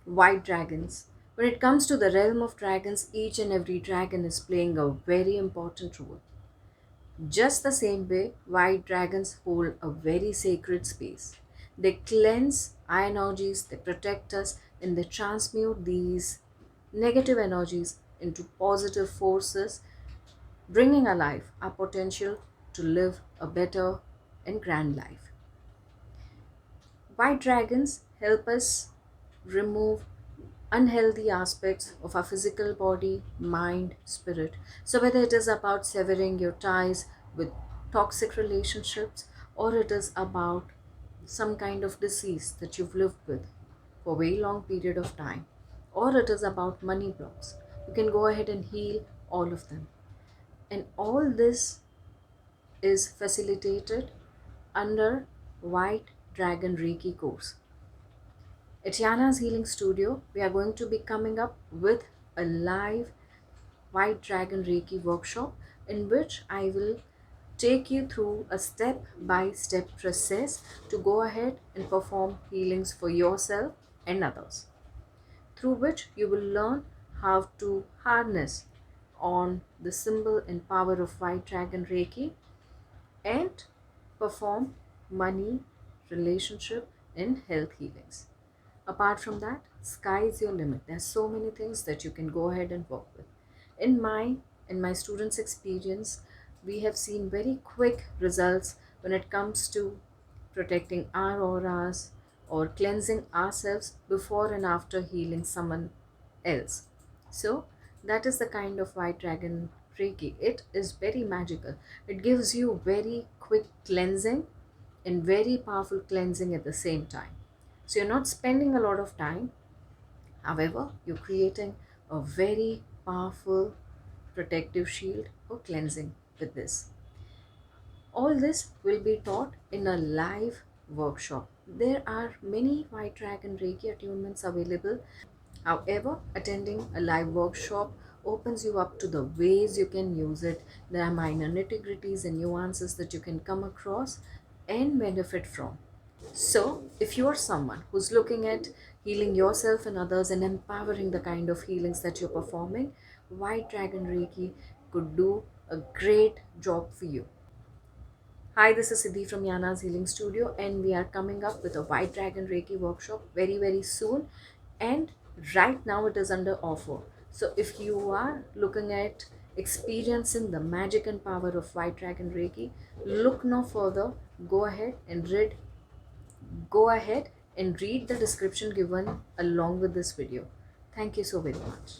White dragons. When it comes to the realm of dragons, each and every dragon is playing a very important role. Just the same way, white dragons hold a very sacred space. They cleanse our energies, they protect us, and they transmute these negative energies into positive forces, bringing alive our potential to live a better and grand life. White dragons help us remove unhealthy aspects of our physical body, mind, spirit. So, whether it is about severing your ties with toxic relationships, or it is about some kind of disease that you've lived with for a very long period of time, or it is about money blocks, you can go ahead and heal all of them. And all this is facilitated under White Dragon Reiki course. At Yana's Healing Studio, we are going to be coming up with a live White Dragon Reiki workshop in which I will take you through a step by step process to go ahead and perform healings for yourself and others, through which you will learn how to harness on the symbol and power of White Dragon Reiki and perform money, relationship, and health healings. Apart from that, sky is your limit. There's so many things that you can go ahead and work with. In my in my students' experience, we have seen very quick results when it comes to protecting our auras or cleansing ourselves before and after healing someone else. So that is the kind of White Dragon Reiki. It is very magical. It gives you very quick cleansing and very powerful cleansing at the same time. So you're not spending a lot of time. However, you're creating a very powerful protective shield or cleansing with this. All this will be taught in a live workshop. There are many White Dragon Reiki attunements available. However, attending a live workshop opens you up to the ways you can use it. There are minor nitty-gritties and nuances that you can come across and benefit from. So, if you are someone who's looking at healing yourself and others and empowering the kind of healings that you're performing, White Dragon Reiki could do a great job for you. Hi, this is Siddhi from Yana's Healing Studio, and we are coming up with a White Dragon Reiki workshop very, very soon. And right now, it is under offer. So, if you are looking at experiencing the magic and power of White Dragon Reiki, look no further. Go ahead and read the description given along with this video. Thank you so very much.